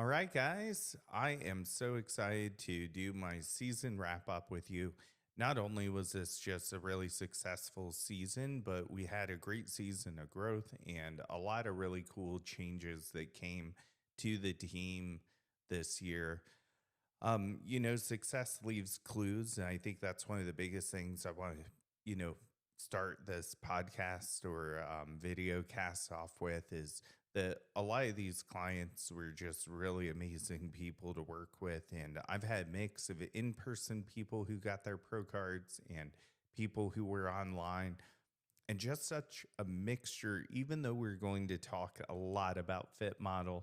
All right, guys, I am so excited to do my season wrap up with you. Not only was this just a really successful season, but we had a great season of growth and a lot of really cool changes that came to the team this year. Success leaves clues, and I think that's one of the biggest things I want to, you know, start this podcast or video cast off with is that a lot of these clients were just really amazing people to work with, and I've had mix of in-person people who got their pro cards and people who were online and just such a mixture, even though we're going to talk a lot about FitModel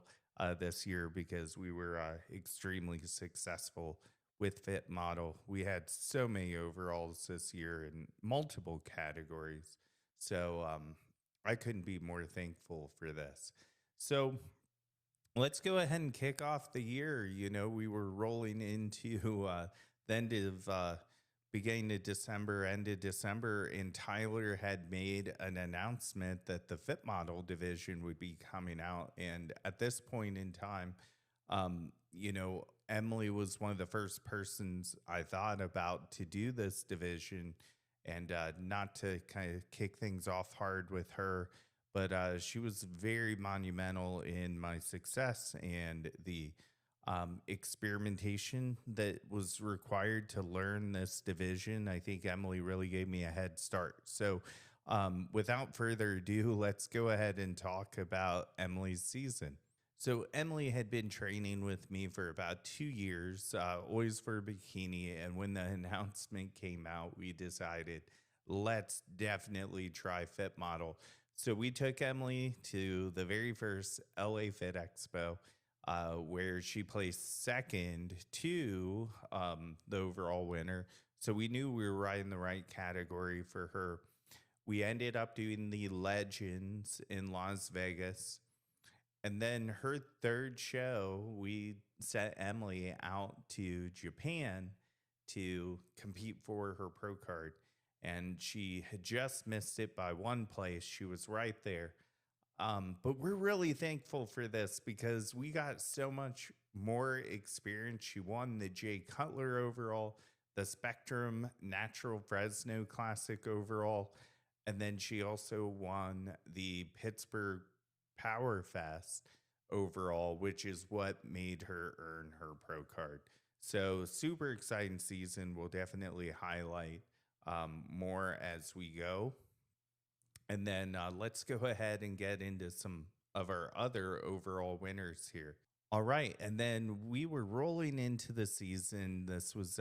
this year because we were extremely successful with FitModel. We had so many overalls this year in multiple categories. So I couldn't be more thankful for this. So let's go ahead and kick off the year. We were rolling into the end of beginning of December, end of December, and Tyler had made an announcement that the Fit Model division would be coming out. And at this point in time, Emily was one of the first persons I thought about to do this division, and not to kind of kick things off hard with her, but she was very monumental in my success and the experimentation that was required to learn this division. I think Emily really gave me a head start. So, without further ado, let's go ahead and talk about Emily's season. So, Emily had been training with me for about 2 years, always for bikini. And when the announcement came out, we decided let's definitely try Fit Model. So, we took Emily to the very first LA Fit Expo, where she placed second to the overall winner. So we knew we were right in the right category for her. We ended up doing the Legends in Las Vegas. And then her third show, we sent Emily out to Japan to compete for her pro card. And she had just missed it by one place. She was right there. But we're really thankful for this because we got so much more experience. She won the Jay Cutler overall, the Spectrum Natural Fresno Classic overall, and then she also won the Pittsburgh Power Fest overall, which is what made her earn her pro card. So super exciting season. We'll definitely highlight more as we go. And then let's go ahead and get into some of our other overall winners here. All right. And then we were rolling into the season. This was,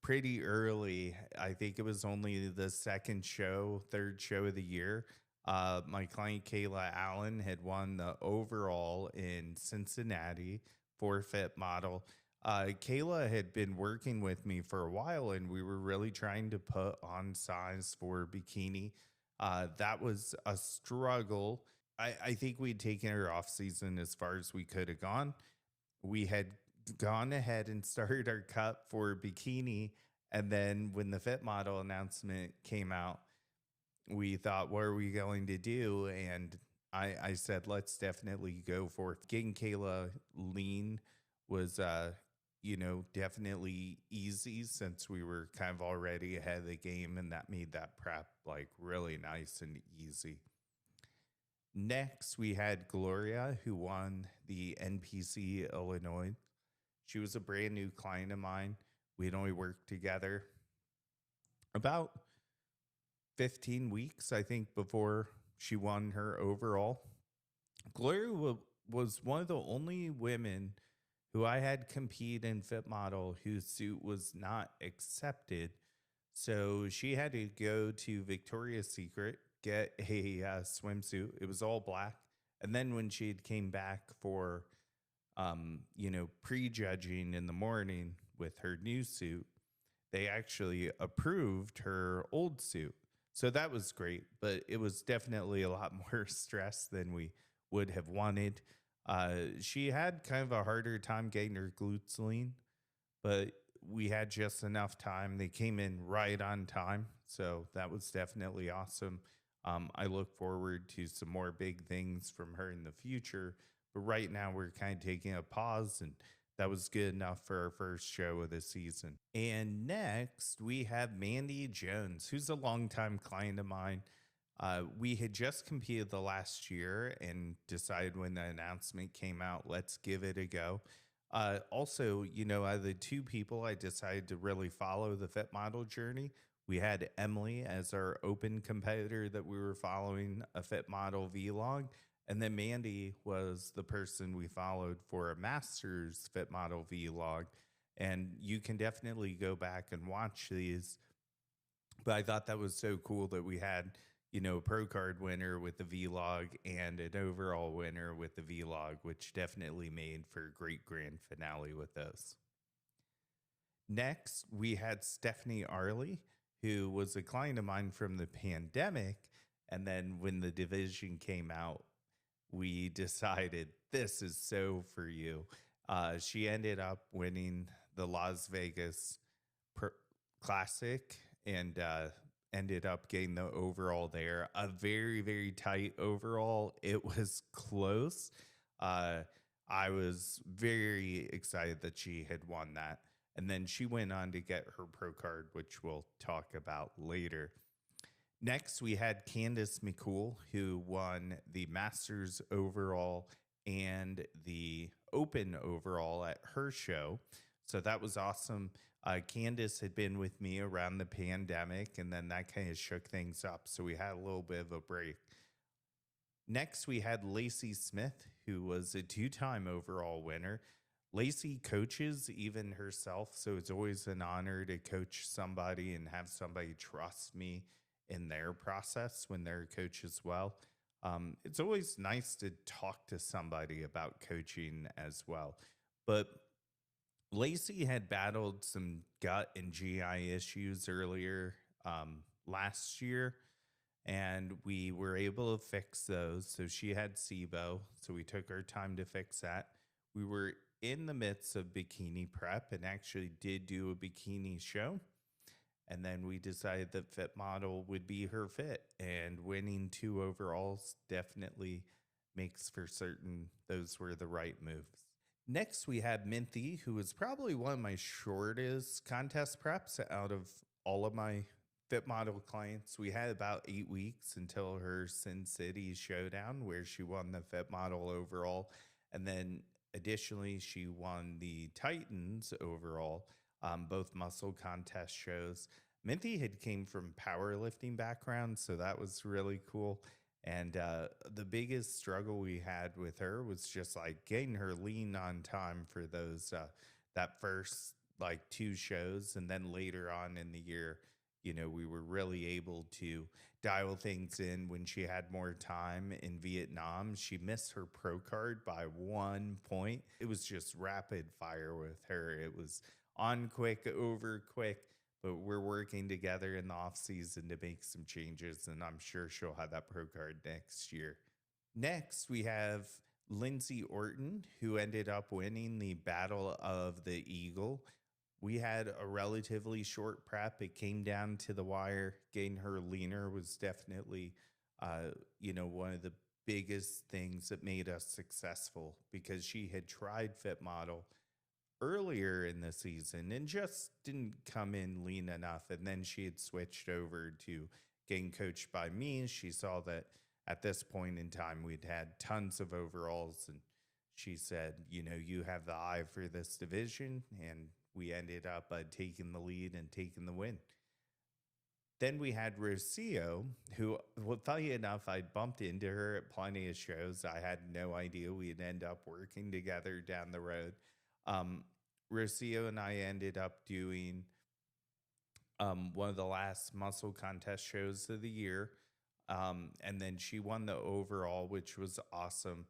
pretty early. I think it was only the third show of the year. My client, Kayla Allen, had won the overall in Cincinnati for Fit Model. Kayla had been working with me for a while, and we were really trying to put on size for bikini. That was a struggle. I think we'd taken her off season as far as we could have gone. We had gone ahead and started our cut for bikini. And then when the Fit Model announcement came out, we thought, what are we going to do? And I said, let's definitely go for it. Getting Kayla lean was, definitely easy since we were kind of already ahead of the game, and that made that prep like really nice and easy. Next, we had Gloria, who won the NPC Illinois. She was a brand new client of mine. We'd only worked together about 15 weeks, I think, before she won her overall. Gloria was one of the only women who I had compete in Fit Model whose suit was not accepted. So she had to go to Victoria's Secret, get a swimsuit. It was all black. And then when she came back for, prejudging in the morning with her new suit, they actually approved her old suit. So that was great, but it was definitely a lot more stress than we would have wanted. She had kind of a harder time getting her glutes lean, but we had just enough time. They came in right on time, so that was definitely awesome. I look forward to some more big things from her in the future, But right now, we're kind of taking a pause, and that was good enough for our first show of the season. And next, we have Mandy Jones, who's a longtime client of mine. We had just competed the last year and decided when the announcement came out, let's give it a go. Also, out of the two people I decided to really follow the fit model journey, we had Emily as our open competitor that we were following a fit model vlog. And then Mandy was the person we followed for a master's fit model vlog. And you can definitely go back and watch these. But I thought that was so cool that we had, a pro card winner with the vlog and an overall winner with the vlog, which definitely made for a great grand finale with those. Next, we had Stephanie Arley, who was a client of mine from the pandemic. And then when the division came out, we decided this is so for you. She ended up winning the Las Vegas Classic and ended up getting the overall there. A very, very tight overall. It was close. I was very excited that she had won that. And then she went on to get her pro card, which we'll talk about later. Next, we had Candace McCool, who won the Masters overall and the Open overall at her show. So that was awesome. Candace had been with me around the pandemic, and then that kind of shook things up. So we had a little bit of a break. Next, we had Lacey Smith, who was a two-time overall winner. Lacey coaches even herself, so it's always an honor to coach somebody and have somebody trust me in their process when they're a coach as well. It's always nice to talk to somebody about coaching as well. But Lacey had battled some gut and GI issues earlier last year, and we were able to fix those. So she had SIBO, so we took our time to fix that. We were in the midst of bikini prep and actually did do a bikini show. And then we decided that fit model would be her fit, and winning 2 overalls definitely makes for certain those were the right moves. Next, we had Minthy, who was probably one of my shortest contest preps out of all of my fit model clients. We had about 8 weeks until her Sin City showdown, where she won the fit model overall. And then additionally, she won the Titans overall, both muscle contest shows. Minthy had came from powerlifting background, so that was really cool. And the biggest struggle we had with her was just like getting her lean on time for those that first like 2 shows, and then later on in the year, we were really able to dial things in when she had more time. In Vietnam, she missed her pro card by 1 point. It was just rapid fire with her. It was on quick, over quick. But we're working together in the off season to make some changes, and I'm sure she'll have that pro card next year. Next, we have Lindsay Orton, who ended up winning the Battle of the Eagle. We had a relatively short prep. It came down to the wire. Getting her leaner was definitely, one of the biggest things that made us successful, because she had tried fit model earlier in the season and just didn't come in lean enough. And then she had switched over to getting coached by me. She saw that at this point in time, we'd had tons of overalls, and she said, you have the eye for this division. And we ended up taking the lead and taking the win. Then we had Rocio, who, well, funny enough, I bumped into her at plenty of shows. I had no idea we'd end up working together down the road. Rocio and I ended up doing one of the last muscle contest shows of the year. And then she won the overall, which was awesome.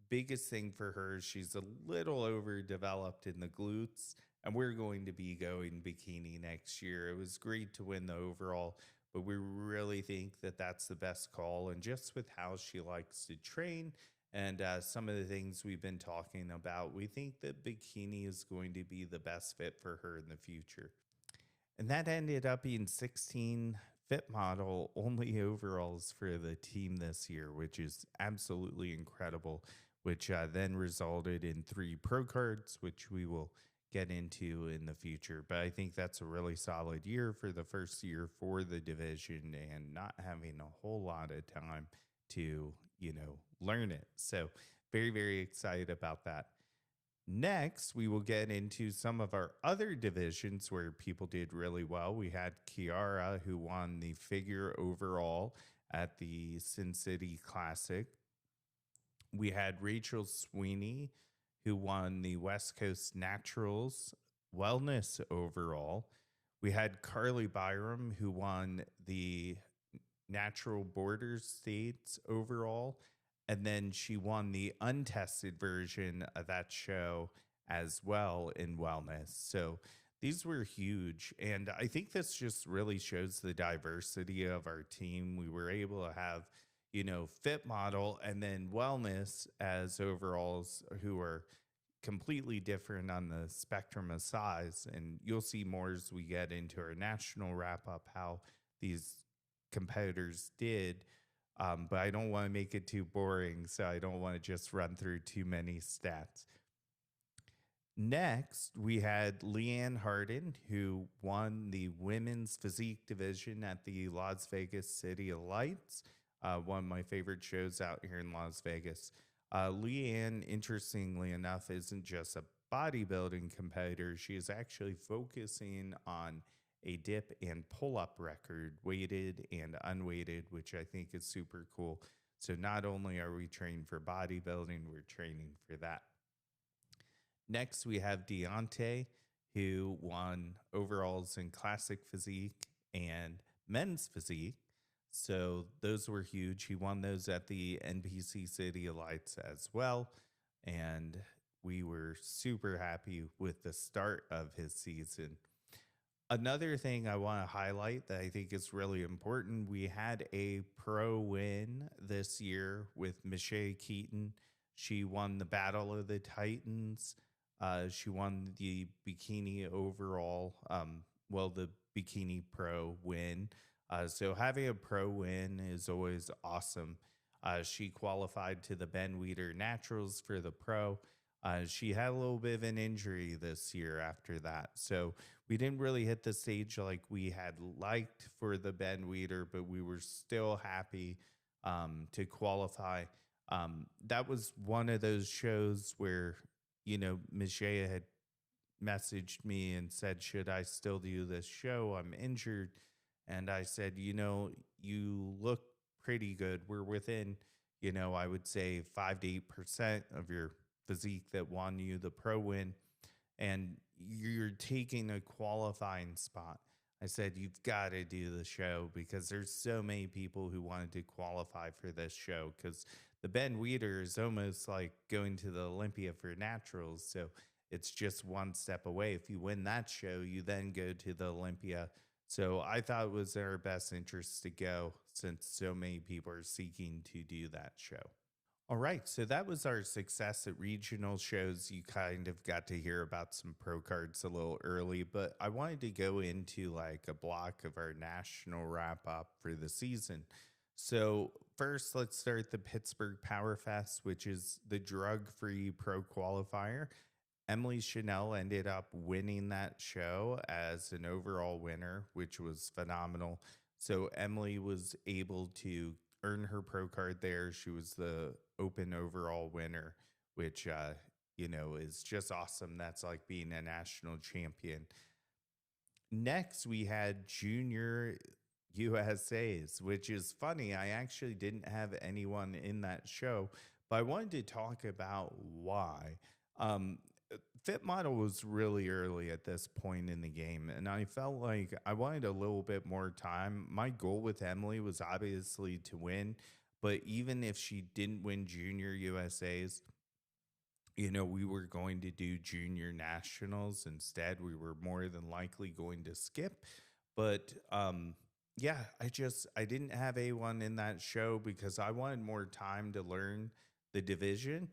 Biggest thing for her, she's a little overdeveloped in the glutes, and we're going to be going bikini next year. It was great to win the overall, but we really think that that's the best call. And just with how she likes to train and some of the things we've been talking about, we think that bikini is going to be the best fit for her in the future. And that ended up being 16 fit model only overalls for the team this year, which is absolutely incredible. which then resulted in 3 pro cards, which we will get into in the future. But I think that's a really solid year for the first year for the division and not having a whole lot of time to, learn it. So, very, very excited about that. Next, we will get into some of our other divisions where people did really well. We had Kiara, who won the figure overall at the Sin City Classic. We had Rachel Sweeney, who won the West Coast Naturals Wellness overall. We had Carly Byram, who won the Natural Borders States overall. And then she won the untested version of that show as well in wellness. So these were huge. And I think this just really shows the diversity of our team. We were able to have, fit model and then wellness as overalls who are completely different on the spectrum of size. And you'll see more as we get into our national wrap up how these competitors did. But I don't want to make it too boring, so I don't want to just run through too many stats. Next, we had Leanne Harden, who won the women's physique division at the Las Vegas City of Lights, one of my favorite shows out here in Las Vegas. Leanne, interestingly enough, isn't just a bodybuilding competitor. She is actually focusing on a dip and pull-up record, weighted and unweighted, which I think is super cool. So not only are we trained for bodybuilding, we're training for that. Next, we have Deontay, who won overalls in classic physique and men's physique. So those were huge. He won those at the NPC City of Lights as well. And we were super happy with the start of his season. Another thing I want to highlight that I think is really important, we had a pro win this year with Michelle Keaton. She won the Battle of the Titans. She won the bikini overall, the bikini pro win. So having a pro win is always awesome. She qualified to the Ben Weider Naturals for the pro. She had a little bit of an injury this year after that. So we didn't really hit the stage like we had liked for the Ben Weider, but we were still happy to qualify. That was one of those shows where, Michelle had messaged me and said, should I still do this show? I'm injured. And I said, you look pretty good. We're within, I would say 5 to 8% of your physique that won you the pro win, and you're taking a qualifying spot. I said, you've got to do the show because there's so many people who wanted to qualify for this show because the Ben Weider is almost like going to the Olympia for naturals. So it's just one step away. If you win that show, you then go to the Olympia. So I thought it was in our best interest to go since so many people are seeking to do that show. All right, so that was our success at regional shows. You kind of got to hear about some pro cards a little early, but I wanted to go into like a block of our national wrap up for the season. So first, let's start the Pittsburgh Power Fest, which is the drug-free pro qualifier. Emily Chanel ended up winning that show as an overall winner, which was phenomenal. So Emily was able to earn her pro card there. She was the open overall winner, which, is just awesome. That's like being a national champion. Next, we had Junior USAs, which is funny. I actually didn't have anyone in that show, but I wanted to talk about why. FitModel was really early at this point in the game, and I felt like I wanted a little bit more time. My goal with Emily was obviously to win, but even if she didn't win Junior USAs, we were going to do Junior Nationals instead. We were more than likely going to skip, but I didn't have A1 in that show because I wanted more time to learn the division.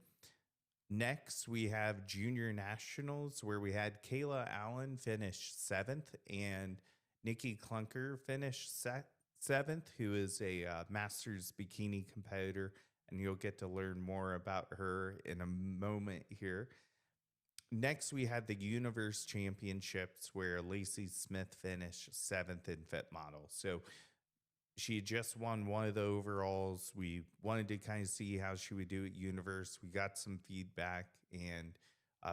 Next, we have Junior Nationals, where we had Kayla Allen finish 7th and Nikki Clunker finish 7th, who is a Masters bikini competitor and you'll get to learn more about her in a moment here. Next, we had the Universe Championships where Lacey Smith finished seventh in FitModel. So she just won one of the overalls. We wanted to kind of see how she would do at Universe. We got some feedback, and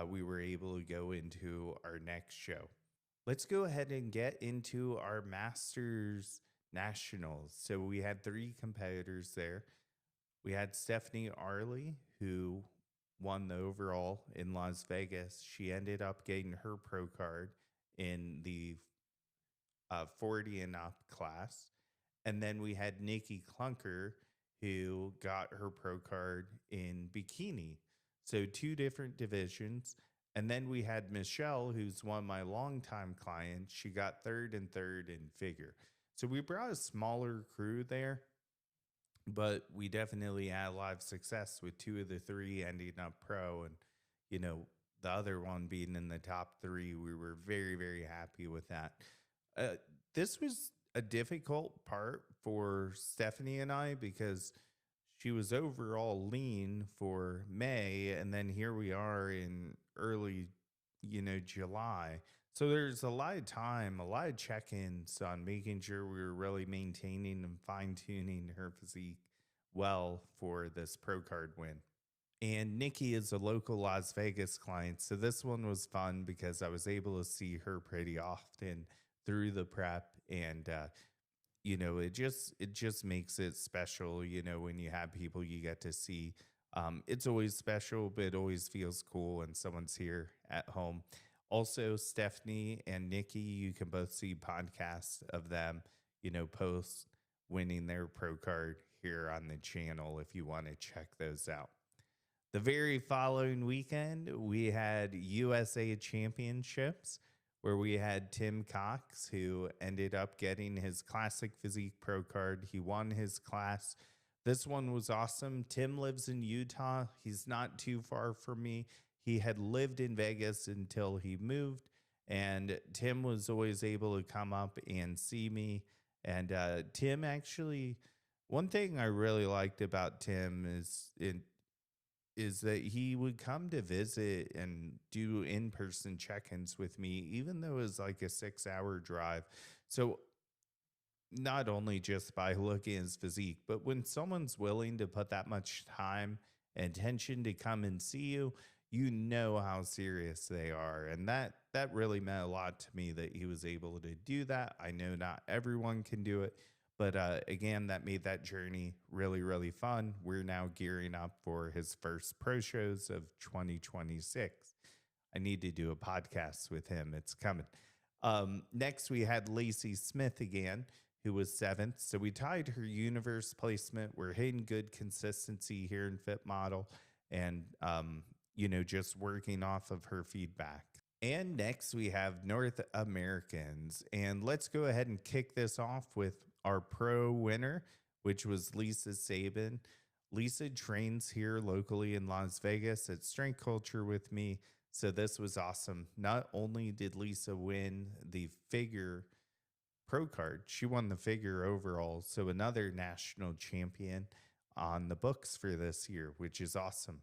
we were able to go into our next show. Let's go ahead and get into our Masters Nationals. So we had three competitors there. We had Stephanie Arley, who won the overall in Las Vegas. She ended up getting her pro card in the 40 and up class. And then we had Nikki Clunker, who got her pro card in bikini. So two different divisions. And then we had Michelle, who's one of my longtime clients. She got third and third in figure. So we brought a smaller crew there, but we definitely had a lot of success with two of the three ending up pro. And, you know, the other one being in the top three. We were very, very happy with that. This was a difficult part for Stephanie and I because she was overall lean for May, and then here we are in early, July. So there's a lot of time, a lot of check-ins on making sure we were really maintaining and fine-tuning her physique well for this pro card win. And Nikki is a local Las Vegas client, so this one was fun because I was able to see her pretty often through the prep, and it just makes it special, when you have people you get to see. It's always special, but it always feels cool when someone's here at home. Also, Stephanie and Nikki, you can both see podcasts of them, post winning their pro card here on the channel if you want to check those out. The very following weekend, we had USA Championships, where we had Tim Cox, who ended up getting his Classic Physique Pro card. He won his class. This one was awesome. Tim lives in Utah. He's not too far from me. He had lived in Vegas until he moved, and Tim was always able to come up and see me. And Tim actually, one thing I really liked about Tim is that he would come to visit and do in-person check-ins with me, even though it was like a 6-hour drive. So not only just by looking at his physique, but when someone's willing to put that much time and attention to come and see you, you know how serious they are. And that really meant a lot to me that he was able to do that. I know not everyone can do it, but again, that made that journey really, really fun. We're now gearing up for his first pro shows of 2026. I need to do a podcast with him. It's coming. Next, we had Lacey Smith again, who was seventh. So we tied her universe placement. We're hitting good consistency here in FitModel and, just working off of her feedback. And next, we have North Americans. And let's go ahead and kick this off with our pro winner, which was Lisa Sabin. Lisa trains here locally in Las Vegas at Strength Culture with me. So this was awesome. Not only did Lisa win the figure pro card, she won the figure overall. So another national champion on the books for this year, which is awesome.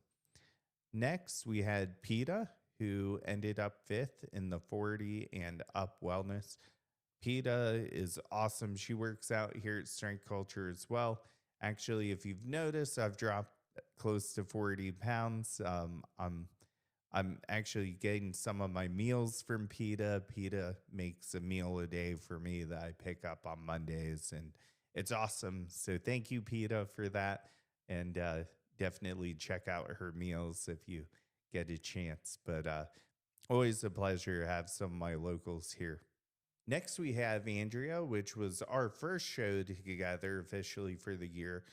Next, we had PETA, who ended up fifth in the 40 and up wellness. PETA is awesome. She works out here at Strength Culture as well. Actually, if you've noticed, I've dropped close to 40 pounds. I'm actually getting some of my meals from PETA. PETA makes a meal a day for me that I pick up on Mondays, and it's awesome. So thank you, PETA, for that. And definitely check out her meals if you get a chance. But always a pleasure to have some of my locals here. Next, we have Andrea, which was our first show together officially for the year.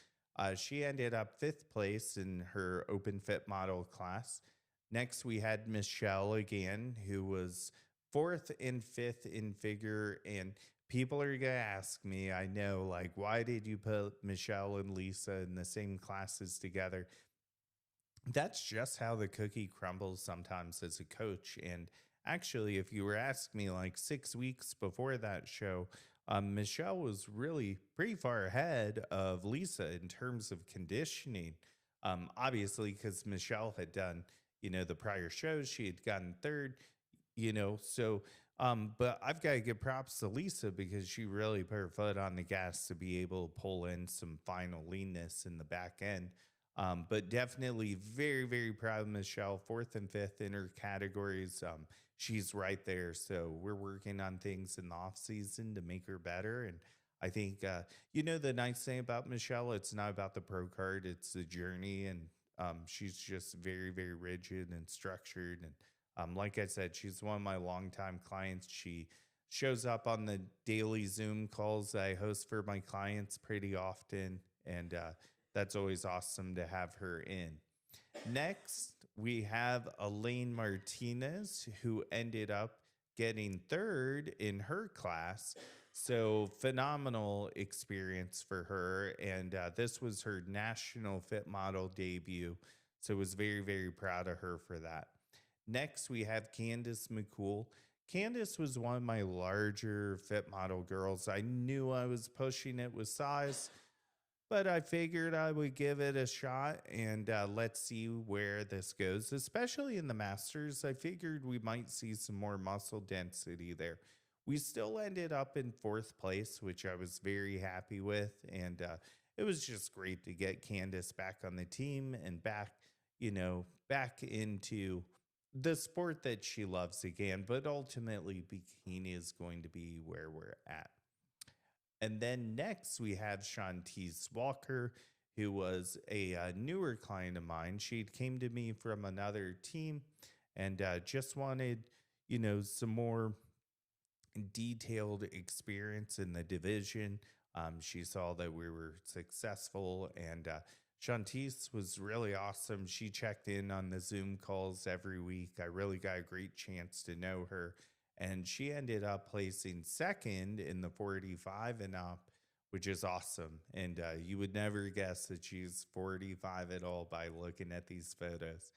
She ended up fifth place in her open fit model class. Next, we had Michelle again, who was fourth and fifth in figure. And people are going to ask me, I know, like, why did you put Michelle and Lisa in the same classes together? That's just how the cookie crumbles sometimes as a coach. And actually, if you were asking me like 6 weeks before that show, Michelle was really pretty far ahead of Lisa in terms of conditioning. Obviously, because Michelle had done, the prior shows, she had gotten third, but I've got to give props to Lisa because she really put her foot on the gas to be able to pull in some final leanness in the back end. But definitely very, very proud of Michelle, fourth and fifth in her categories. She's right there. So we're working on things in the off season to make her better. And I think, the nice thing about Michelle, it's not about the pro card, it's the journey. And she's just very, very rigid and structured. And like I said, she's one of my longtime clients. She shows up on the daily Zoom calls I host for my clients pretty often. And that's always awesome to have her in. Next, we have Elaine Martinez, who ended up getting third in her class. So phenomenal experience for her. And this was her national fit model debut. So was very, very proud of her for that. Next, we have Candace McCool. Candace was one of my larger fit model girls. I knew I was pushing it with size, but I figured I would give it a shot and let's see where this goes, especially in the Masters. I figured we might see some more muscle density there. We still ended up in fourth place, which I was very happy with. And it was just great to get Candace back on the team and back, back into the sport that she loves again. But ultimately, bikini is going to be where we're at. And then next we have Shantice Walker, who was a newer client of mine. She came to me from another team and just wanted, some more detailed experience in the division. She saw that we were successful, and Shantice was really awesome. She checked in on the Zoom calls every week. I really got a great chance to know her. And she ended up placing second in the 485 and up, which is awesome. And you would never guess that she's 45 at all by looking at these photos.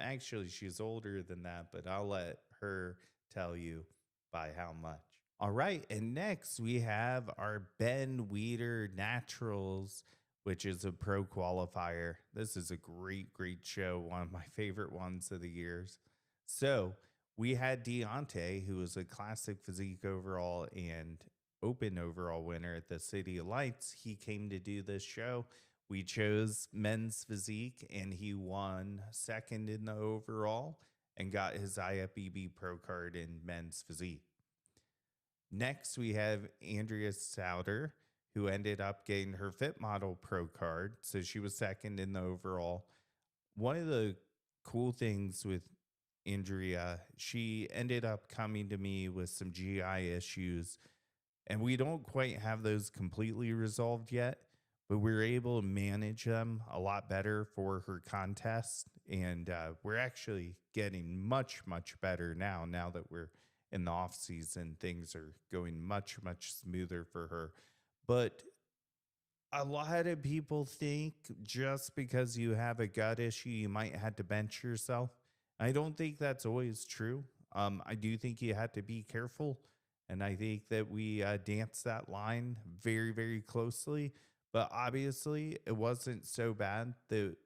Actually, she's older than that, but I'll let her tell you by how much. All right, and next we have our Ben Weeder Naturals, which is a pro qualifier. This is a great, great show, one of my favorite ones of the years. So we had Deontay, who was a classic physique overall and open overall winner at the City of Lights. He came to do this show. We chose men's physique, and he won second in the overall and got his IFBB Pro card in men's physique. Next, we have Andrea Souter, who ended up getting her FitModel Pro card. So she was second in the overall. One of the cool things with Andrea, she ended up coming to me with some GI issues, and we don't quite have those completely resolved yet, but we're able to manage them a lot better for her contest. And we're actually getting much, much better now that we're in the off season. Things are going much, much smoother for her. But a lot of people think just because you have a gut issue, you might have to bench yourself. I don't think that's always true. I do think you have to be careful. And I think that we danced that line very, very closely. But obviously, it wasn't so bad that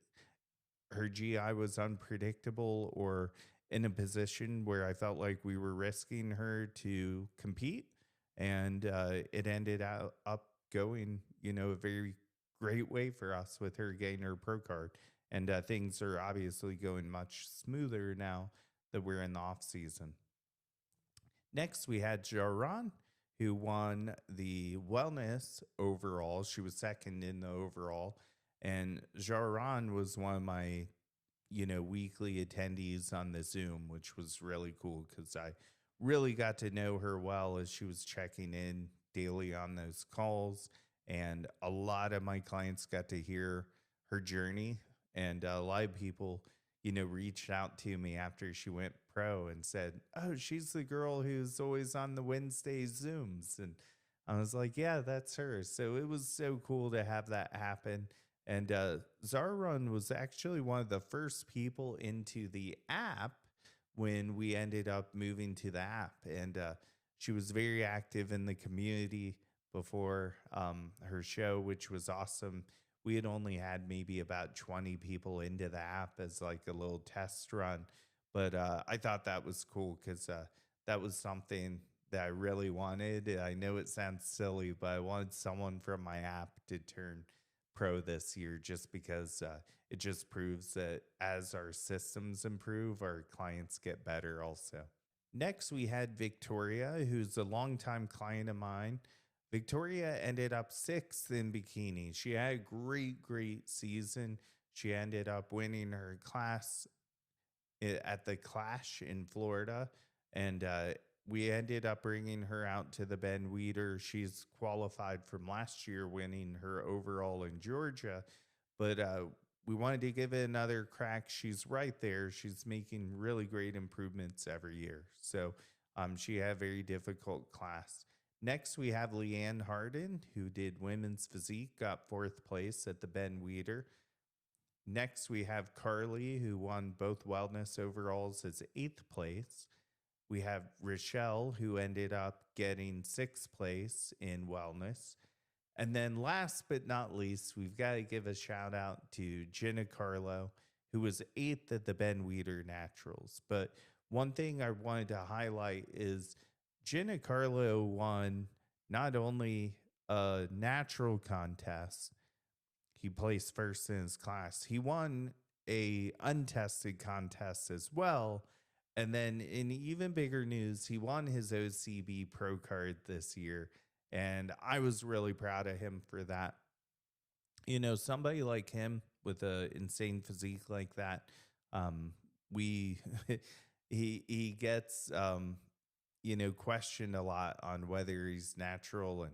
her GI was unpredictable or in a position where I felt like we were risking her to compete. And it ended up going, a very great way for us with her getting her pro card. And things are obviously going much smoother now that we're in the off season. Next, we had Jaron, who won the wellness overall. She was second in the overall. And Jaron was one of my, weekly attendees on the Zoom, which was really cool because I really got to know her well as she was checking in daily on those calls. And a lot of my clients got to hear her journey. And a lot of people, reached out to me after she went pro and said, "Oh, she's the girl who's always on the Wednesday Zooms." And I was like, "Yeah, that's her." So it was so cool to have that happen. And Zaron was actually one of the first people into the app when we ended up moving to the app. And She was very active in the community before her show, which was awesome. We had only had maybe about 20 people into the app as like a little test run, but I thought that was cool because that was something that I really wanted. I know it sounds silly, but I wanted someone from my app to turn pro this year just because it just proves that as our systems improve, our clients get better also. Next, we had Victoria, who's a longtime client of mine. Victoria ended up sixth in bikini. She had a great season. She ended up winning her class at the Clash in Florida, and we ended up bringing her out to the Ben Weeder. She's qualified from last year, winning her overall in Georgia, but we wanted to give it another crack. She's right there. She's making really great improvements every year. So she had a very difficult class. Next, we have Leanne Harden, who did women's physique, got fourth place at the Ben Weeder. Next, we have Carly, who won both wellness overalls as eighth place. We have Rochelle, who ended up getting sixth place in wellness. And then last but not least, we've got to give a shout out to Jenna Carlo, who was eighth at the Ben Weeder Naturals. But one thing I wanted to highlight is Jenna Carlo won not only a natural contest, he placed first in his class, he won a untested contest as well. And then in even bigger news, he won his OCB Pro Card this year. And I was really proud of him for that. You know, somebody like him with an insane physique like that, we he gets questioned a lot on whether he's natural.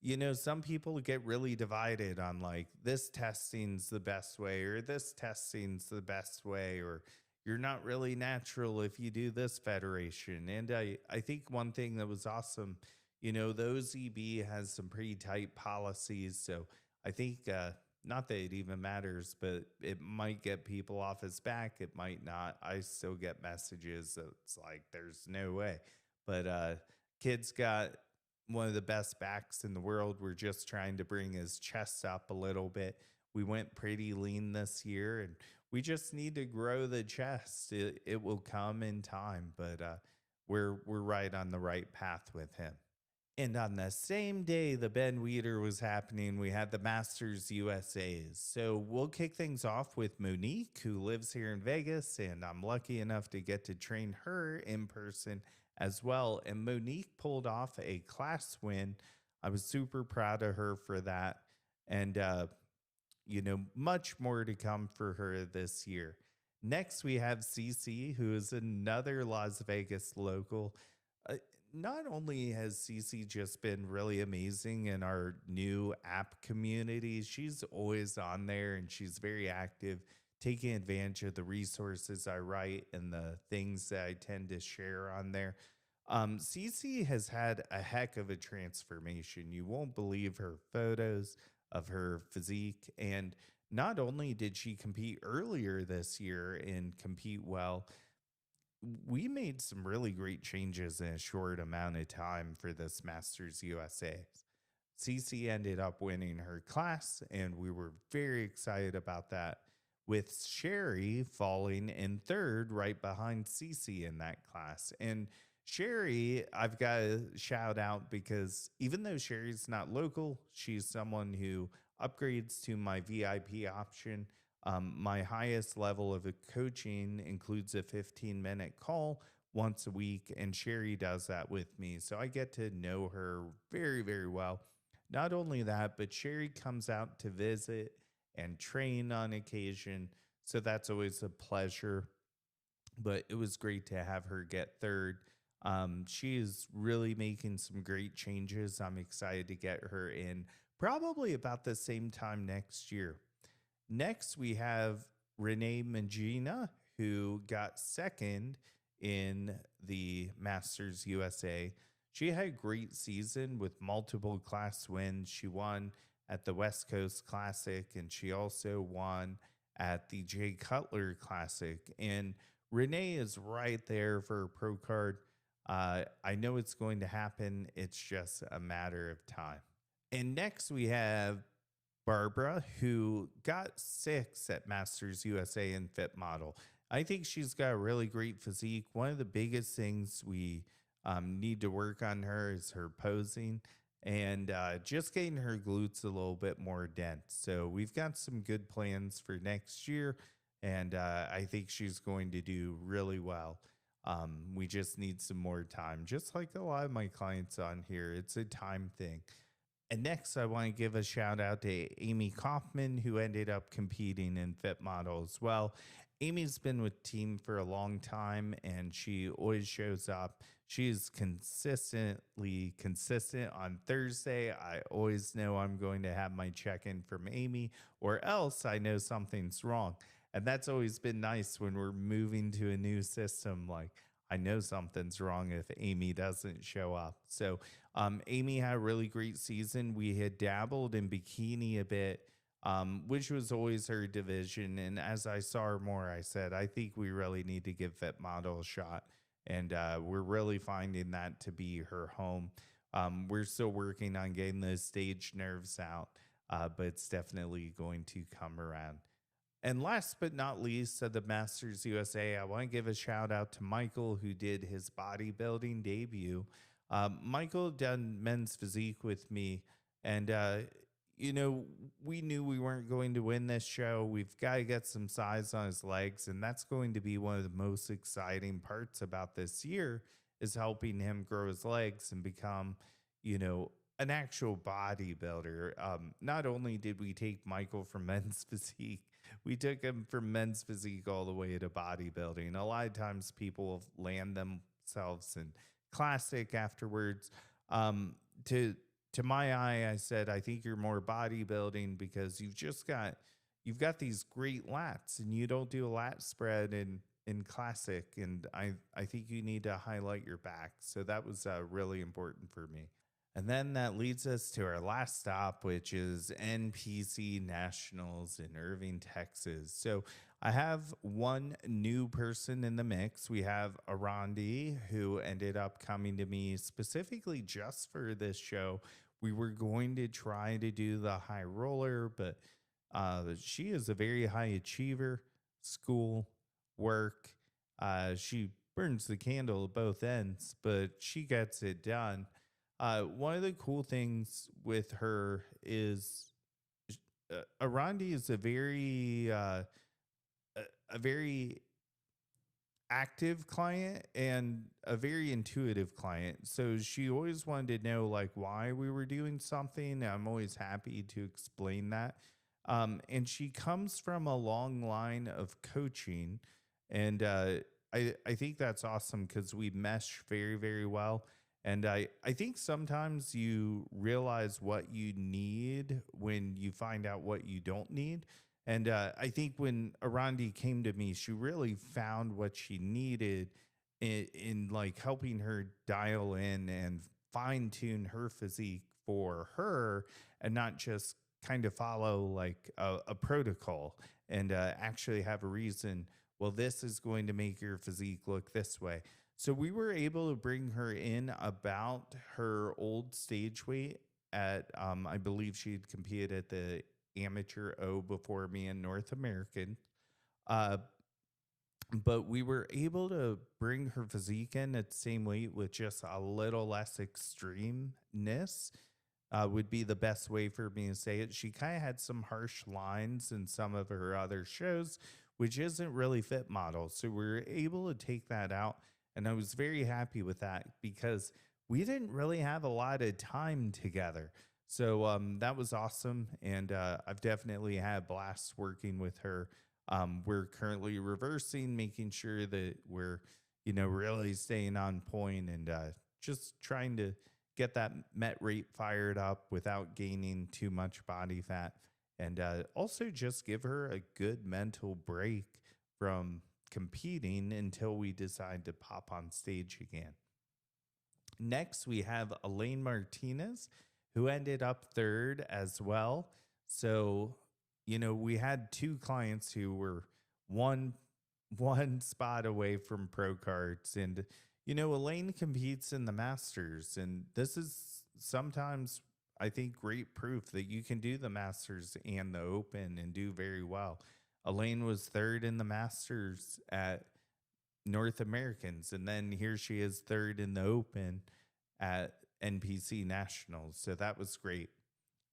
And some people get really divided on like this testing's the best way or this testing's the best way, or you're not really natural if you do this federation. And I think one thing that was awesome, the OZB has some pretty tight policies. So I think, not that it even matters, but it might get people off his back. It might not. I still get messages that it's like, there's no way. But kid's got one of the best backs in the world. We're just trying to bring his chest up a little bit. We went pretty lean this year, and we just need to grow the chest. It will come in time, but we're right on the right path with him. And on the same day the Ben Weeder was happening, we had the Masters USAs. So we'll kick things off with Monique, who lives here in Vegas, and I'm lucky enough to get to train her in person as well. And Monique pulled off a class win. I was super proud of her for that. And, much more to come for her this year. Next, we have Cece, who is another Las Vegas local. Not only has Cece just been really amazing in our new app community, she's always on there and she's very active, taking advantage of the resources I write and the things that I tend to share on there. Cece has had a heck of a transformation. You won't believe her photos of her physique. And not only did she compete earlier this year and compete well, we made some really great changes in a short amount of time for this Masters USA. Cece ended up winning her class, and we were very excited about that, with Sherry falling in third right behind Cece in that class. And Sherry, I've got to shout out because even though Sherry's not local, she's someone who upgrades to my VIP option. My highest level of coaching includes a 15-minute call once a week, and Sherry does that with me. So I get to know her very, very well. Not only that, but Sherry comes out to visit and train on occasion. So that's always a pleasure. But it was great to have her get third. She is really making some great changes. I'm excited to get her in probably about the same time next year. Next, we have Renee Mangina, who got second in the Masters USA. She had a great season with multiple class wins. She won at the West Coast Classic, and she also won at the Jay Cutler Classic. And Renee is right there for a pro card. I know it's going to happen. It's just a matter of time. And next we have Barbara, who got sixth at Masters USA in FitModel. I think she's got a really great physique. One of the biggest things we need to work on her is her posing and just getting her glutes a little bit more dense. So we've got some good plans for next year, and I think she's going to do really well. We just need some more time, just like a lot of my clients on here. It's a time thing. And next, I want to give a shout out to Amy Kaufman, who ended up competing in FitModel as well. Amy's been with team for a long time, and she always shows up. She's consistently consistent on Thursday. I always know I'm going to have my check-in from Amy, or else I know something's wrong. And that's always been nice when we're moving to a new system. Like, I know something's wrong if Amy doesn't show up. So Amy had a really great season. We had dabbled in bikini a bit, which was always her division. And as I saw her more, I said, I think we really need to give FitModel a shot. And we're really finding that to be her home. We're still working on getting those stage nerves out, but it's definitely going to come around. And last but not least, at the Masters USA, I want to give a shout out to Michael, who did his bodybuilding debut. Michael done men's physique with me, and we knew we weren't going to win this show. We've got to get some size on his legs, and that's going to be one of the most exciting parts about this year, is helping him grow his legs and become, an actual bodybuilder. Not only did we take Michael from men's physique, we took him from men's physique all the way to bodybuilding. A lot of times people land themselves in classic afterwards. To my eye, I said, I think you're more bodybuilding because you've got these great lats, and you don't do a lat spread in classic. And I think you need to highlight your back. So that was really important for me. And then that leads us to our last stop, which is NPC Nationals in Irving, Texas. So I have one new person in the mix. We have Arandi, who ended up coming to me specifically just for this show. We were going to try to do the high roller, but she is a very high achiever. School, work, she burns the candle at both ends, but she gets it done. One of the cool things with her is Arandi is a very active client and a very intuitive client. So she always wanted to know like why we were doing something. I'm always happy to explain that. And she comes from a long line of coaching, and I think that's awesome because we mesh very, very well. And I think sometimes you realize what you need when you find out what you don't need. And I think when Arandi came to me, she really found what she needed in like helping her dial in and fine tune her physique for her, and not just kind of follow like a protocol, and actually have a reason. Well, this is going to make your physique look this way. So we were able to bring her in about her old stage weight at, I believe she'd competed at the Amateur O before me in North American. But we were able to bring her physique in at the same weight with just a little less extremeness, would be the best way for me to say it. She kind of had some harsh lines in some of her other shows, which isn't really FitModel. So we were able to take that out. And I was very happy with that because we didn't really have a lot of time together. So that was awesome. And I've definitely had a blast working with her. We're currently reversing, making sure that we're, really staying on point, and just trying to get that met rate fired up without gaining too much body fat. And also just give her a good mental break from competing until we decide to pop on stage again. Next, we have Elaine Martinez, who ended up third as well. So, we had two clients who were one spot away from Pro Cards, and Elaine competes in the Masters, and this is sometimes, I think, great proof that you can do the Masters and the Open and do very well. Elaine was third in the Masters at North Americans, and then here she is third in the Open at NPC Nationals. So that was great.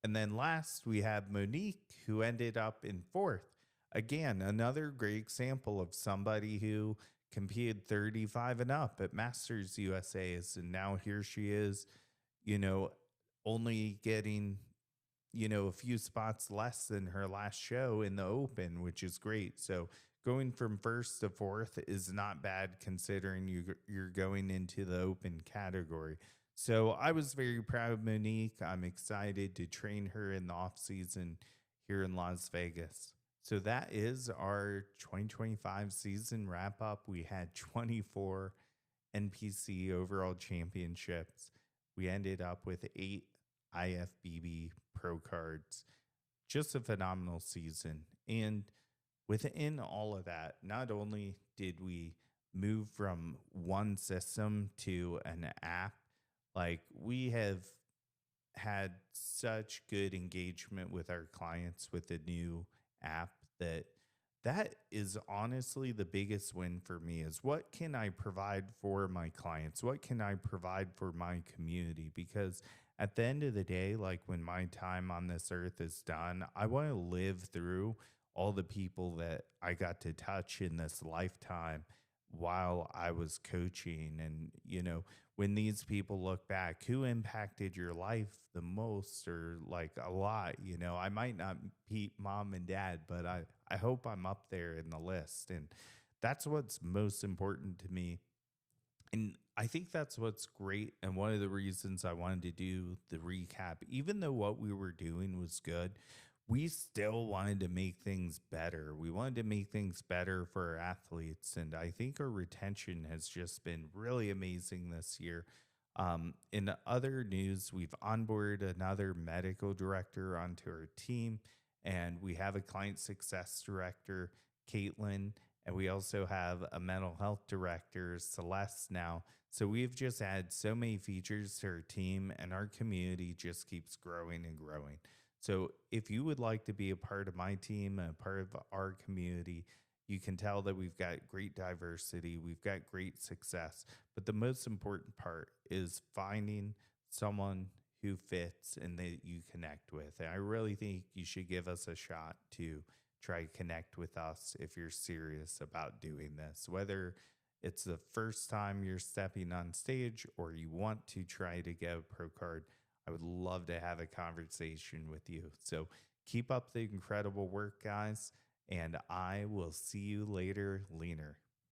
And then last, we have Monique, who ended up in fourth. Again, another great example of somebody who competed 35 and up at Masters USA's. And now here she is, you know, only getting, a few spots less than her last show in the Open, which is great. So going from first to fourth is not bad considering you're going into the Open category. So I was very proud of Monique. I'm excited to train her in the off season here in Las Vegas. So that is our 2025 season wrap up. We had 24 NPC overall championships. We ended up with 8 IFBB Pro Cards. Just a phenomenal season. And within all of that, not only did we move from one system to an app, like we have had such good engagement with our clients with the new app that is honestly the biggest win for me is what can I provide for my clients? What can I provide for my community? Because at the end of the day, like when my time on this earth is done, I want to live through all the people that I got to touch in this lifetime while I was coaching. And, when these people look back, who impacted your life the most or like a lot? I might not beat mom and dad, but I hope I'm up there in the list. And that's what's most important to me. And I think that's what's great. And one of the reasons I wanted to do the recap, even though what we were doing was good, we still wanted to make things better. We wanted to make things better for our athletes. And I think our retention has just been really amazing this year. In other news, we've onboarded another medical director onto our team, and we have a client success director, Caitlin, and we also have a mental health director, Celeste, now. So we've just had so many features to our team, and our community just keeps growing and growing. So if you would like to be a part of my team, a part of our community, you can tell that we've got great diversity, we've got great success. But the most important part is finding someone who fits and that you connect with. And I really think you should give us a shot to try to connect with us if you're serious about doing this, whether it's the first time you're stepping on stage or you want to try to get a pro card. I would love to have a conversation with you. So keep up the incredible work, guys, and I will see you later, leaner.